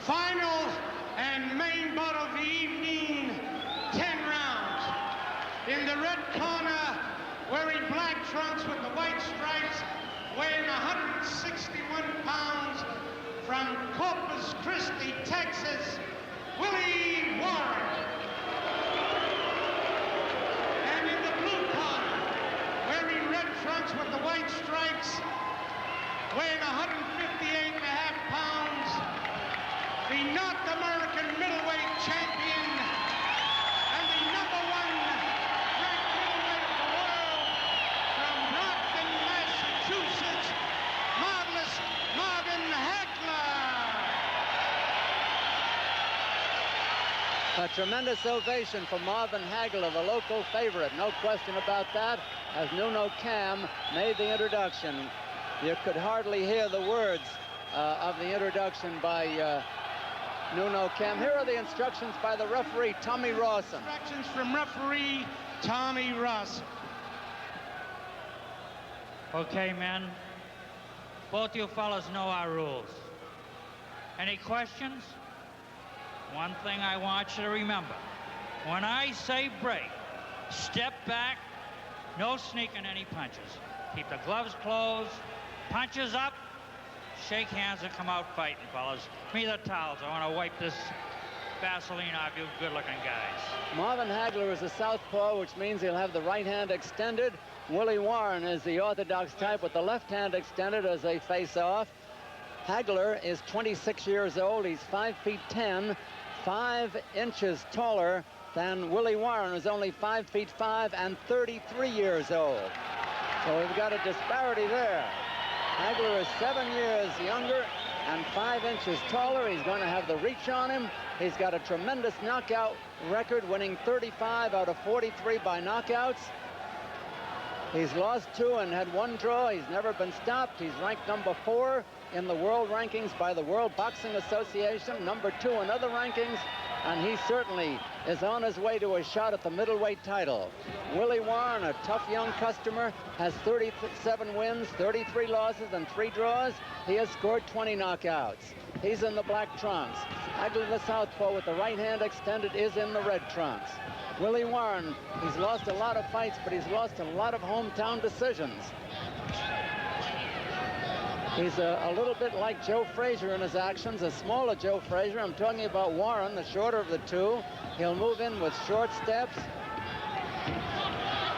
Final and main bout of the evening, 10 rounds. In the red corner, wearing black trunks with the white stripes, weighing 161 pounds, from Corpus Christi, Texas, Willie Warren. And in the blue corner, wearing red trunks with the white stripes, weighing 158.5 pounds, the North American middleweight champion and the #1 ranked middleweight of the world, from Brockton, Massachusetts, marvelous Marvin Hagler. A tremendous ovation for Marvin Hagler, the local favorite, no question about that, as Nuno Cam made the introduction. You could hardly hear the words of the introduction by Nuno Cam. Here are the instructions by the referee, Tommy Rawson. Instructions from referee Tommy Rawson. Okay, men. Both you fellas know our rules. Any questions? One thing I want you to remember. When I say break, step back, no sneaking any punches. Keep the gloves closed, punches up, shake hands and come out fighting, fellas. Give me the towels. I want to wipe this Vaseline off you good-looking guys. Marvin Hagler is a southpaw, which means he'll have the right hand extended. Willie Warren is the orthodox type with the left hand extended as they face off. Hagler is 26 years old. He's 5 feet 10, 5 inches taller than Willie Warren, who's only 5 feet 5 and 33 years old. So we've got a disparity there. Hagler is 7 years younger and 5 inches taller. He's going to have the reach on him. He's got a tremendous knockout record, winning 35 out of 43 by knockouts. He's lost 2 and had 1 draw. He's never been stopped. He's ranked #4 in the world rankings by the World Boxing Association, #2 in other rankings, and he certainly is on his way to a shot at the middleweight title. Willie Warren, a tough young customer, has 37 wins, 33 losses, and 3 draws. He has scored 20 knockouts. He's in the black trunks. Hagler, the southpaw with the right hand extended, is in the red trunks. Willie Warren, he's lost a lot of fights, but he's lost a lot of hometown decisions. He's a little bit like Joe Frazier in his actions, a smaller Joe Frazier. I'm talking about Warren, the shorter of the two. He'll move in with short steps.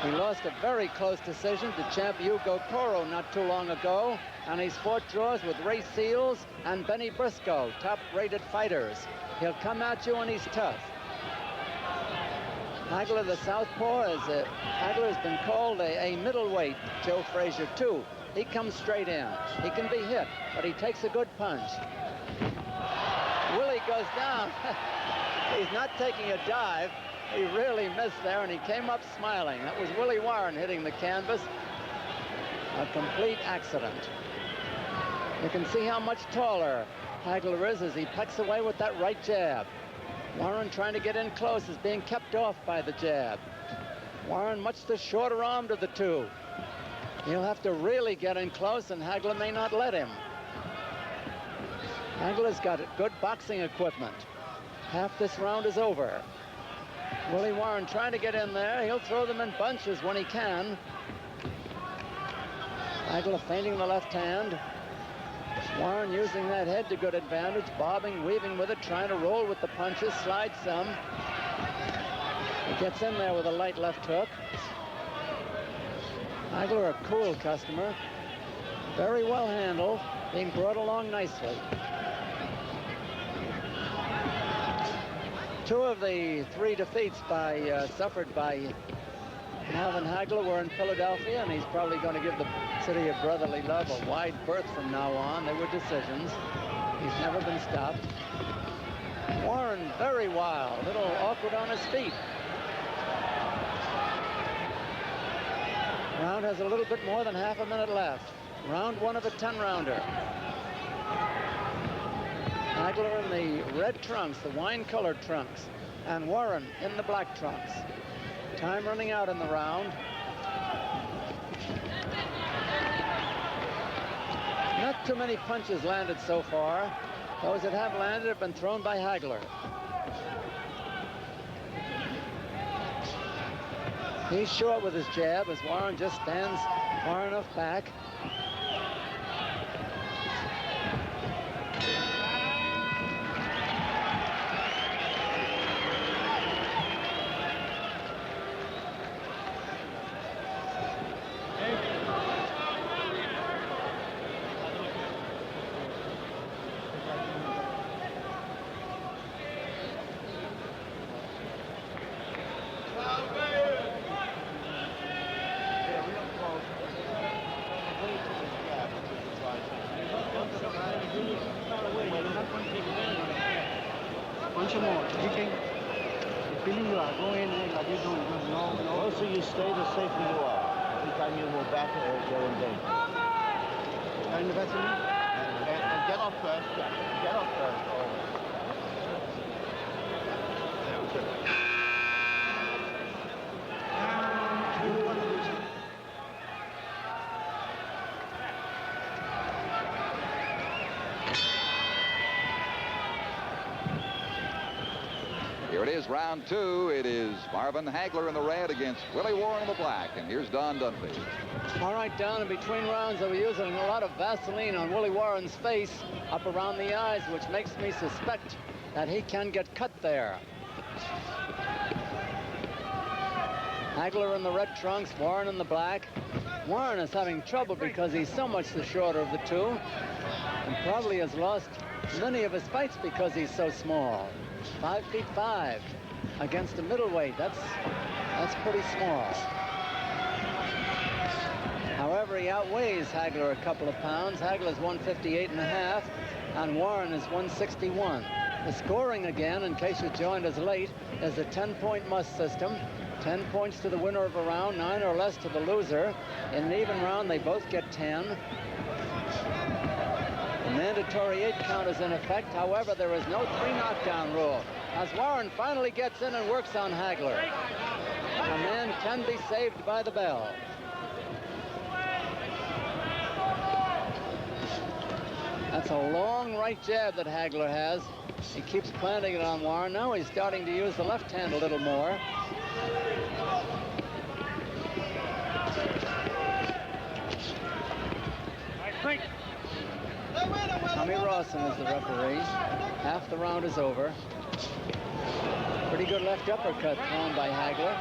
He lost a very close decision to champ Hugo Toro not too long ago, and he's fought draws with Ray Seals and Benny Briscoe, top-rated fighters. He'll come at you, and he's tough. Hagler, the southpaw, Hagler has been called a middleweight Joe Frazier, too. He comes straight in. He can be hit, but he takes a good punch. Willie goes down. He's not taking a dive. He really missed there, and he came up smiling. That was Willie Warren hitting the canvas. A complete accident. You can see how much taller Hagler is as he pecks away with that right jab. Warren trying to get in close is being kept off by the jab. Warren much the shorter armed of the two. He'll have to really get in close, and Hagler may not let him. Hagler's got good boxing equipment. Half this round is over. Willie Warren trying to get in there. He'll throw them in bunches when he can. Hagler feinting the left hand. Warren using that head to good advantage, bobbing, weaving with it, trying to roll with the punches, slide some. He gets in there with a light left hook. Hagler, a cool customer, very well handled, being brought along nicely. 2 of the 3 defeats suffered by Marvin Hagler were in Philadelphia, and he's probably going to give the city of brotherly love a wide berth from now on. They were decisions. He's never been stopped. Warren, very wild, a little awkward on his feet. Round has a little bit more than half a minute left. Round 1 of a 10-rounder. Hagler in the red trunks, the wine-colored trunks, and Warren in the black trunks. Time running out in the round. Not too many punches landed so far. Those that have landed have been thrown by Hagler. He's short with his jab as Warren just stands far enough back. Once more, you can, the feeling you are going in like you don't know. Also, you stay the safer you are. Every time you move back, you're in danger. And And get off first. Yeah. Get off first. Here it is, round two. It is Marvin Hagler in the red against Willie Warren in the black. And here's Don Dunphy. All right, down in between rounds, they were using a lot of Vaseline on Willie Warren's face up around the eyes, which makes me suspect that he can get cut there. Hagler in the red trunks, Warren in the black. Warren is having trouble because he's so much the shorter of the two, and probably has lost many of his fights because he's so small. 5'5" against a middleweight. That's pretty small. However, he outweighs Hagler a couple of pounds. Hagler's 158.5, and Warren is 161. The scoring, again, in case you joined us late, is a 10-point must system. 10 points to the winner of a round, 9 or less to the loser. In an even round, they both get 10. The mandatory 8 count is in effect. However, there is no 3 knockdown rule. As Warren finally gets in and works on Hagler, a man can be saved by the bell. That's a long right jab that Hagler has. He keeps planting it on Warren. Now he's starting to use the left hand a little more. Tommy Rawson is the referee. Half the round is over. Pretty good left uppercut thrown by Hagler.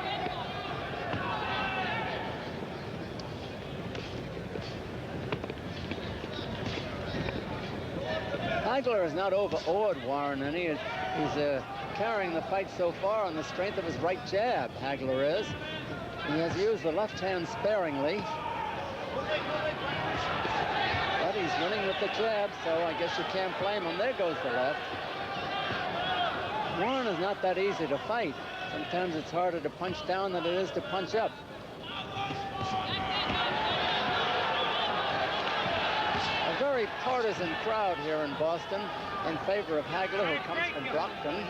Hagler has not overawed Warren any. He's carrying the fight so far on the strength of his right jab, Hagler is. He has used the left hand sparingly. But he's winning with the jab, so I guess you can't blame him. There goes the left. Warren is not that easy to fight. Sometimes it's harder to punch down than it is to punch up. A very partisan crowd here in Boston in favor of Hagler, who comes from Brockton.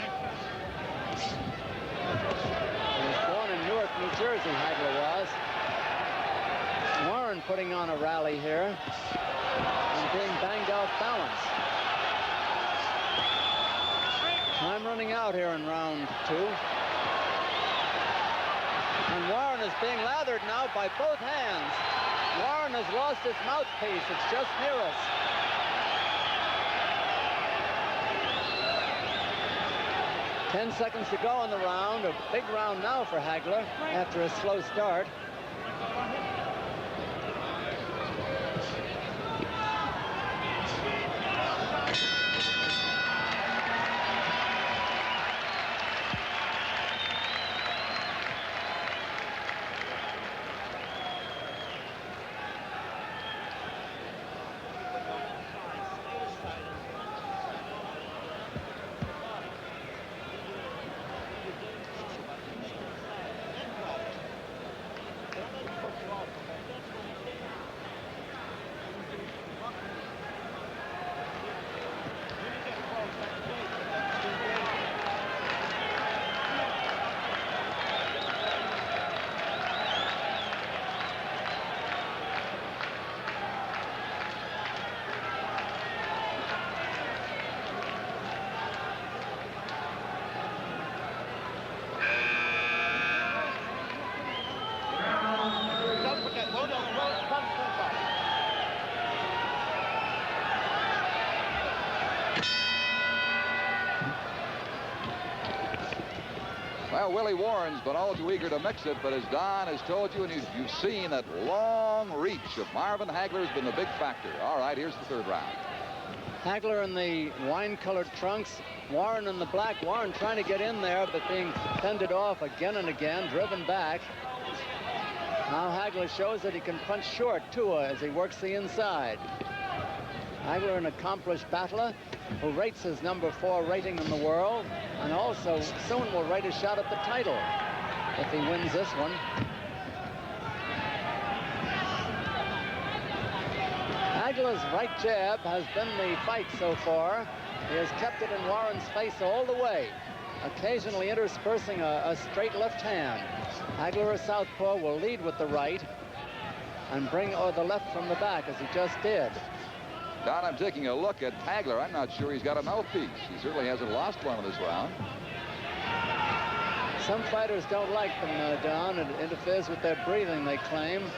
He was born in Newark, New Jersey, Hagler was. Warren putting on a rally here and being banged off balance. Time running out here in round 2. And Warren is being lathered now by both hands. Warren has lost his mouthpiece. It's just near us. Ten seconds to go in the round. A big round now for Hagler after a slow start. Well, Willie Warren's been all too eager to mix it, but as Don has told you, and you've seen that long reach of Marvin Hagler has been the big factor. All right, here's the third round. Hagler in the wine-colored trunks, Warren in the black. Warren trying to get in there, but being fended off again and again, driven back. Now Hagler shows that he can punch short, too, as he works the inside. Hagler, an accomplished battler who rates his #4 rating in the world, and also soon will rate a shot at the title if he wins this one. Hagler's right jab has been the fight so far. He has kept it in Warren's face all the way, occasionally interspersing a straight left hand. Hagler, a southpaw, will lead with the right and bring the left from the back, as he just did. Don, I'm taking a look at Hagler. I'm not sure he's got a mouthpiece. He certainly hasn't lost one in this round. Some fighters don't like them, Don. It interferes with their breathing, they claim.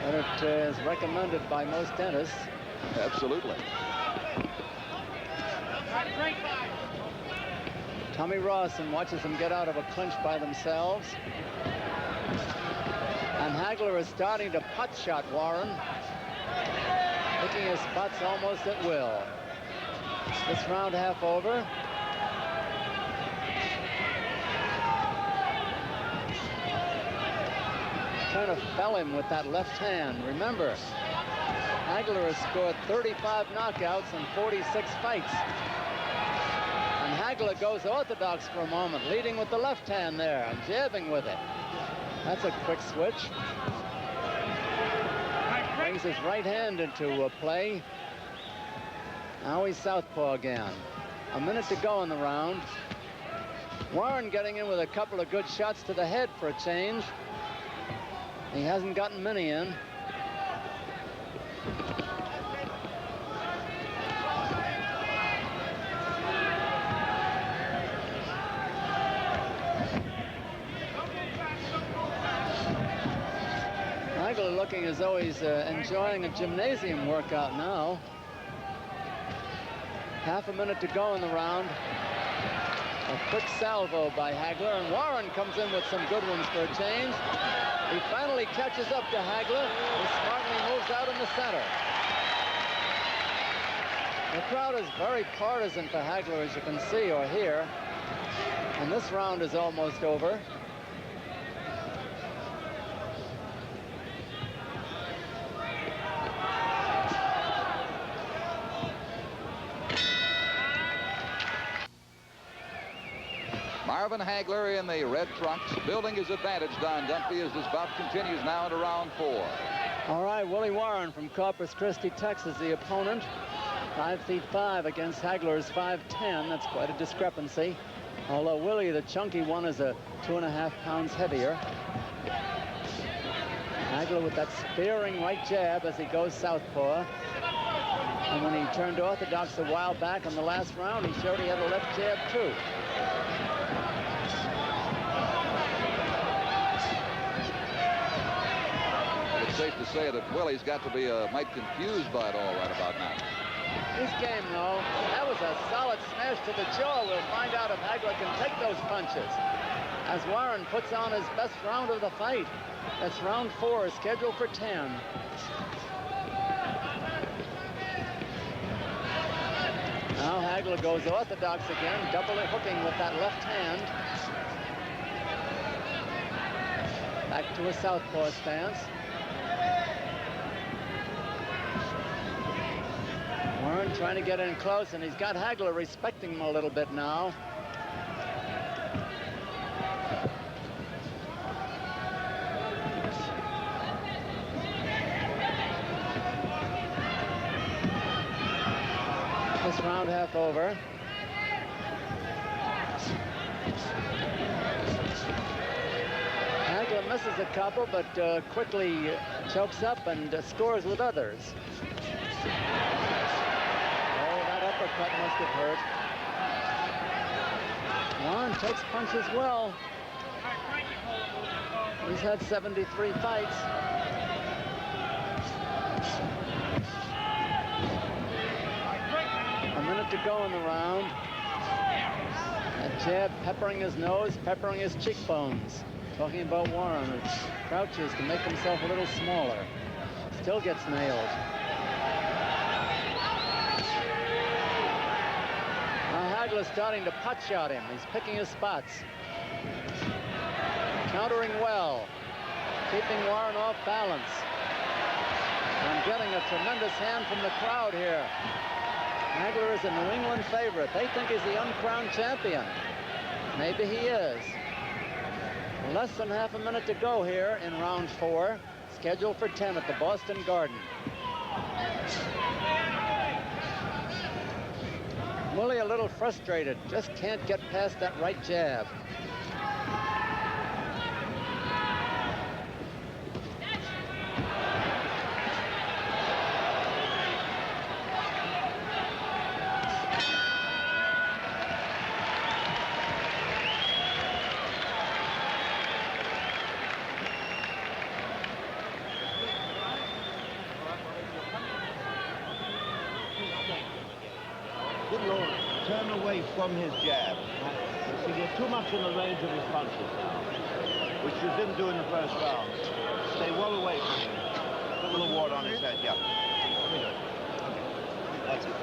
But it is recommended by most dentists. Absolutely. Tommy Rawson watches them get out of a clinch by themselves. And Hagler is starting to pot shot Warren, picking his spots almost at will. This round half over. Kind of fell him with that left hand. Remember, Hagler has scored 35 knockouts in 46 fights. And Hagler goes orthodox for a moment, leading with the left hand there and jabbing with it. That's a quick switch. Brings his right hand into play. Now he's southpaw again. A minute to go in the round. Warren getting in with a couple of good shots to the head for a change. He hasn't gotten many in. Hagler looking as though he's enjoying a gymnasium workout now. Half a minute to go in the round. A quick salvo by Hagler, and Warren comes in with some good ones for a change. He finally catches up to Hagler. He smartly moves out in the center. The crowd is very partisan for Hagler, as you can see or hear. And this round is almost over. Marvin Hagler in the red trunks, building his advantage, Don Dunphy, as this bout continues now into round 4. All right, Willie Warren from Corpus Christi, Texas, the opponent. 5'5" against Hagler's 5'10". That's quite a discrepancy. Although Willie, the chunky one, is 2.5 pounds heavier. Hagler with that spearing right jab as he goes southpaw. And when he turned orthodox a while back in the last round, he showed he had a left jab too. It's safe to say that Willie's got to be might confused by it all right about now. His game, though, that was a solid smash to the jaw. We'll find out if Hagler can take those punches as Warren puts on his best round of the fight. That's round 4, scheduled for 10. Now Hagler goes orthodox again, double hooking with that left hand. Back to a southpaw stance. Warren trying to get in close, and he's got Hagler respecting him a little bit now. This round half over. Hagler misses a couple, but quickly chokes up and scores with others. Oh, that uppercut must have hurt. Warren takes punches well. He's had 73 fights. A minute to go in the round. That jab peppering his nose, peppering his cheekbones. Talking about Warren, who crouches to make himself a little smaller. Still gets nailed. Now Hagler's starting to pot shot him. He's picking his spots. Countering well. Keeping Warren off balance. And getting a tremendous hand from the crowd here. Hagler is a New England favorite. They think he's the uncrowned champion. Maybe he is. Less than half a minute to go here in round 4. Scheduled for 10 at the Boston Garden. Willie a little frustrated. Just can't get past that right jab. Turn away from his jab. You see, you're too much in the range of his punches now, which you didn't do in the first round. Stay well away from him. Put a little water on his head, yeah. That's it.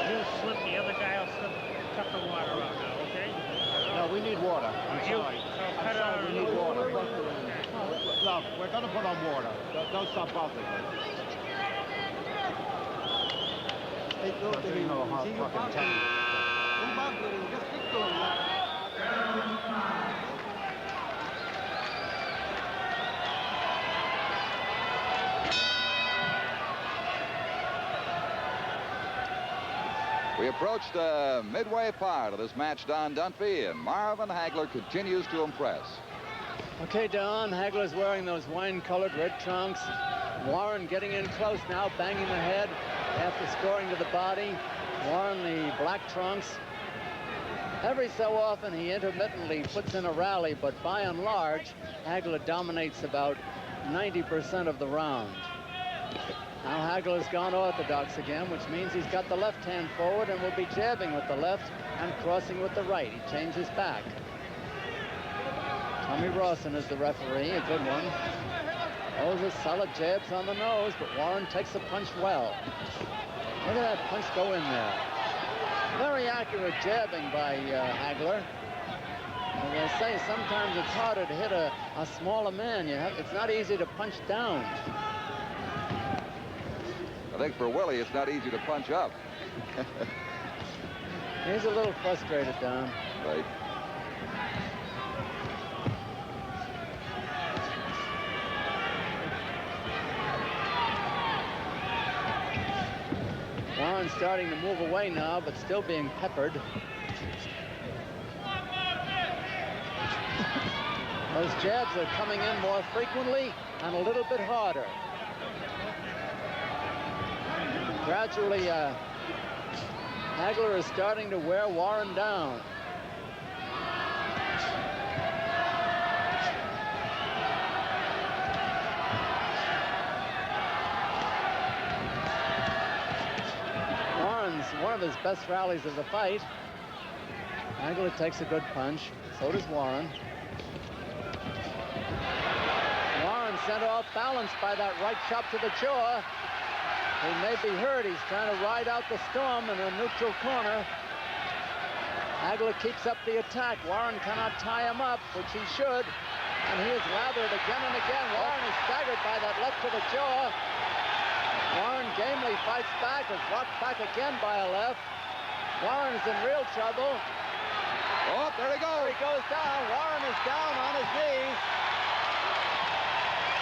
You slip, the other guy will slip, cut the water out now, okay? No, we need water. I'm sorry. We need water. Look, we're going to put on water. Don't stop bothering me. You know how fucking tangy. We approach the midway part of this match, Don Dunphy, and Marvin Hagler continues to impress. Okay, Don, Hagler's wearing those wine-colored red trunks. Warren getting in close now, banging the head after scoring to the body. Warren the black trunks. Every so often he intermittently puts in a rally, but by and large, Hagler dominates about 90% of the round. Now Hagler's gone orthodox again, which means he's got the left hand forward and will be jabbing with the left and crossing with the right. He changes back. Tommy Rawson is the referee, a good one. Those are solid jabs on the nose, but Warren takes the punch well. Look at that punch go in there. Very accurate jabbing by Hagler. As I say, sometimes it's harder to hit a smaller man. It's not easy to punch down. I think for Willie, it's not easy to punch up. He's a little frustrated, Don. Right. Warren's starting to move away now, but still being peppered. Those jabs are coming in more frequently and a little bit harder. Gradually, Hagler is starting to wear Warren down. Warren's one of his best rallies of the fight. Hagler takes a good punch. So does Warren. Warren sent off balance by that right chop to the jaw. He may be hurt. He's trying to ride out the storm in a neutral corner. Hagler keeps up the attack. Warren cannot tie him up, which he should. And he is lathered again and again. Warren is staggered by that left to the jaw. Warren gamely fights back, is rocked back again by a left. Warren is in real trouble. Oh, there he goes. He goes down. Warren is down on his knees.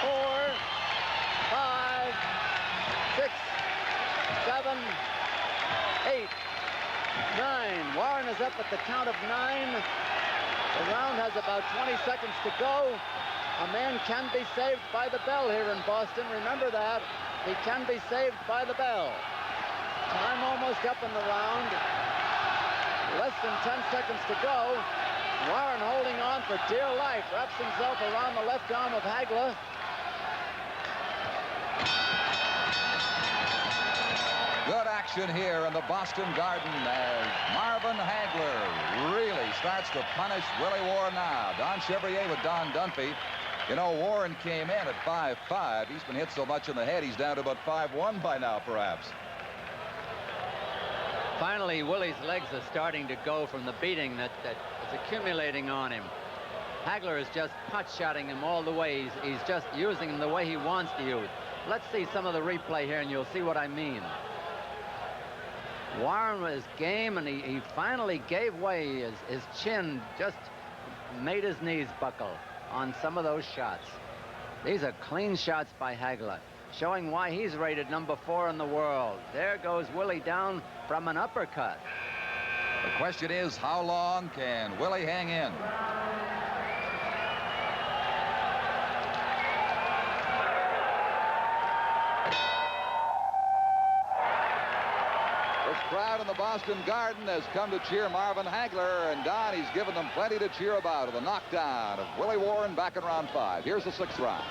4, 5, 6, 7, 8, 9. Warren is up at the count of 9. The round has about 20 seconds to go. A man can be saved by the bell here in Boston. Remember that. He can be saved by the bell. Time almost up in the round. Less than 10 seconds to go. Warren holding on for dear life. Wraps himself around the left arm of Hagler. action here in the Boston Garden as Marvin Hagler really starts to punish Willie Warren now. Don Chevrier with Don Dunphy. You know, Warren came in at 5'5". He's been hit so much in the head, he's down to about 5'1" by now, perhaps. Finally, Willie's legs are starting to go from the beating that is accumulating on him. Hagler is just pot-shotting him all the way. He's just using him the way he wants to use. Let's see some of the replay here, and you'll see what I mean. Warren was game, and he finally gave way. His chin just made his knees buckle on some of those shots. These are clean shots by Hagler, showing why he's rated #4 in the world. There goes Willie down from an uppercut. The question is, how long can Willie hang in? This crowd in the Boston Garden has come to cheer Marvin Hagler, and Don, he's given them plenty to cheer about. The knockdown of Willie Warren back in round 5. Here's the 6th round.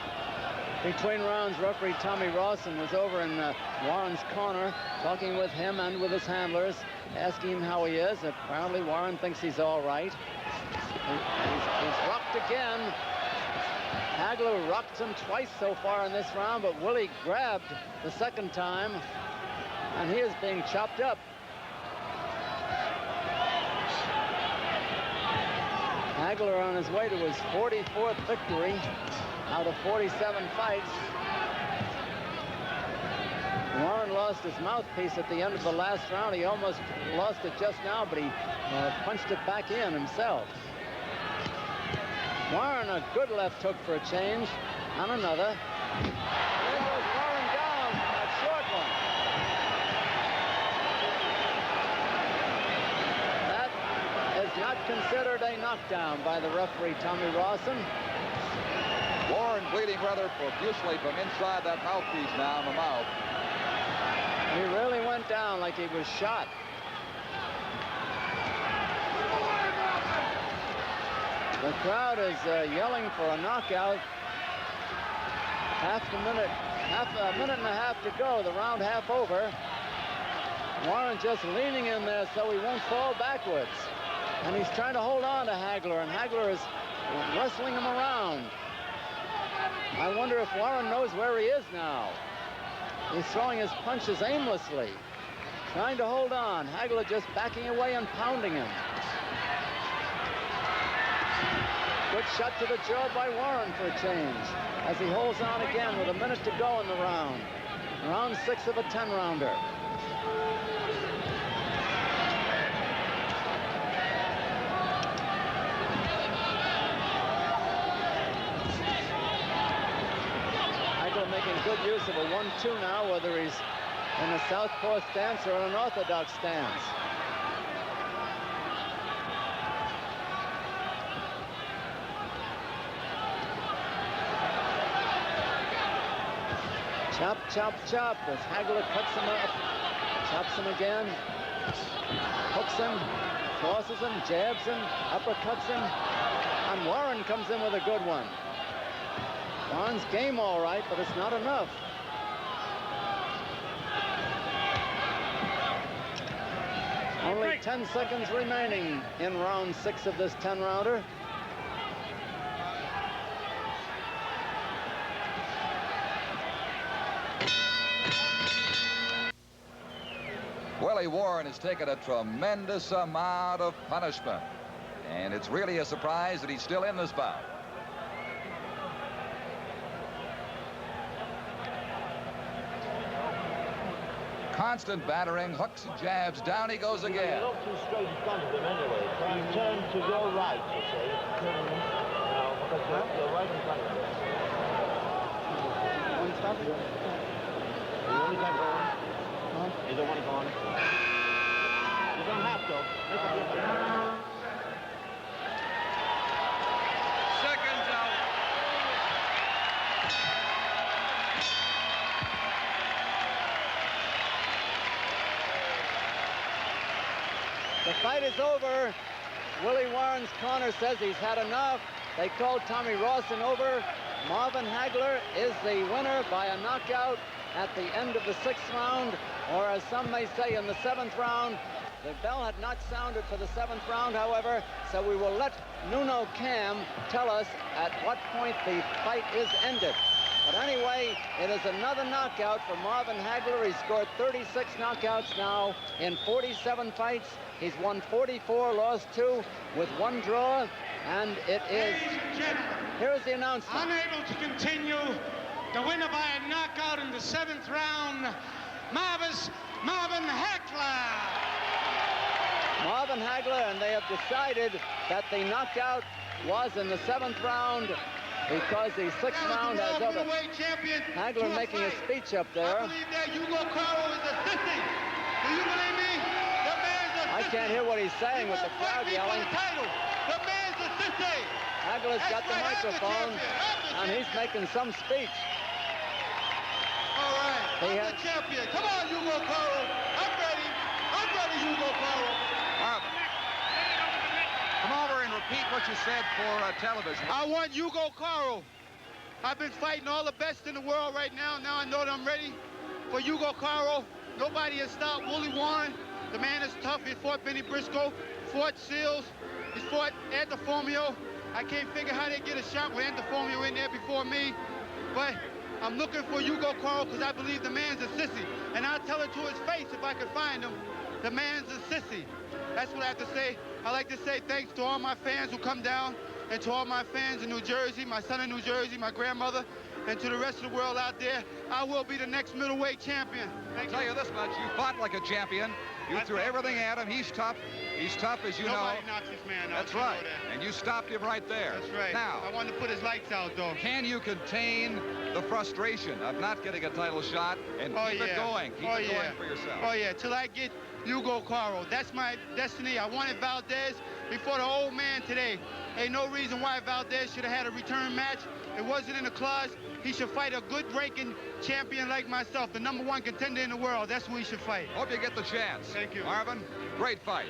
Between rounds, referee Tommy Rawson was over in Warren's corner, talking with him and with his handlers, asking him how he is. Apparently, Warren thinks he's all right. He's rocked again. Hagler rocked him twice so far in this round, but Willie grabbed the second time, and he is being chopped up. Hagler on his way to his 44th victory out of 47 fights. Warren lost his mouthpiece at the end of the last round. He almost lost it just now, but he punched it back in himself. Warren, a good left hook for a change, and another. There goes Warren down, that short one. That is not considered a knockdown by the referee, Tommy Rawson. Warren bleeding rather profusely from inside that mouthpiece now in the mouth. He really went down like he was shot. The crowd is yelling for a knockout. A minute and a half to go, the round half over. Warren just leaning in there so he won't fall backwards. And he's trying to hold on to Hagler, and Hagler is wrestling him around. I wonder if Warren knows where he is now. He's throwing his punches aimlessly, trying to hold on. Hagler just backing away and pounding him. Good shot to the jaw by Warren for a change, as he holds on again with a minute to go in the round. Round 6 of a 10-rounder. Making good use of a 1-2 now, whether he's in a southpaw stance or in an orthodox stance. Chop, chop, chop as Hagler cuts him up, chops him again, hooks him, crosses him, jabs him, uppercuts him, and Warren comes in with a good one. Warren's game all right, but it's not enough. Only 10 seconds remaining in round 6 of this 10-rounder. Willie Warren has taken a tremendous amount of punishment, and it's really a surprise that he's still in this bout. Constant battering, hooks and jabs, down he goes again. You're not too straight in front of him anyway. Try and turn to your right, you say. Turn now, because you're right in front of him. You want to stop it? You only can't go on? Huh? You don't want to go on? You don't have to. Make up your mind. Seconds out. The fight is over. Willie Warren's corner says he's had enough. They called Tommy Rawson over. Marvin Hagler is the winner by a knockout at the end of the 6th round, or as some may say, in the 7th round. The bell had not sounded for the 7th round, however, so we will let Nuno Cam tell us at what point the fight is ended. But anyway, it is another knockout for Marvin Hagler. He's scored 36 knockouts now in 47 fights. He's won 44, lost 2, with 1 draw, and it is... Ladies and gentlemen, here's the announcement. unable to continue, the winner by a knockout in the 7th round, Marvin Hagler. Marvin Hagler, and they have decided that the knockout was in the 7th round because the 6th round has over. Hagler making a speech up there. I believe that Hugo Caro is a sissy. Do you believe me? The man's a sissy. I can't hear what he's saying with the crowd yelling. The man's a sissy. Hagler's got the microphone, and he's making some speech. All right, I'm the champion. Come on, Hugo Caro. I'm ready. I'm ready, Hugo Caro. Marvin, come over and repeat what you said for television. I want Hugo Caro. I've been fighting all the best in the world right now. Now I know that I'm ready for Hugo Caro. Nobody has stopped Willie Warren. The man is tough. He fought Benny Briscoe, fought Seals, he fought Antiformio. I can't figure how they get a shot with Antiformio in there before me. But I'm looking for Hugo Caro because I believe the man's a sissy. And I'll tell it to his face if I can find him. The man's a sissy. That's what I have to say. I like to say thanks to all my fans who come down, and to all my fans in New Jersey, my son in New Jersey, my grandmother, and to the rest of the world out there. I will be the next middleweight champion. I'll tell you this much, you fought like a champion. You threw everything at him. He's tough. He's tough, as you know. Nobody knocks this man out. That's right. And you stopped him right there. That's right. Now, I wanted to put his lights out, though. can you contain the frustration of not getting a title shot and keep it going? Keep it going for yourself. Oh, yeah, till I get Hugo Caro. That's my destiny. I wanted Valdez before the old man today. Ain't no reason why Valdez should have had a return match. It wasn't in the clause. He should fight a good ranking champion like myself, the #1 contender in the world. That's who he should fight. Hope you get the chance. Thank you. Marvin, great fight.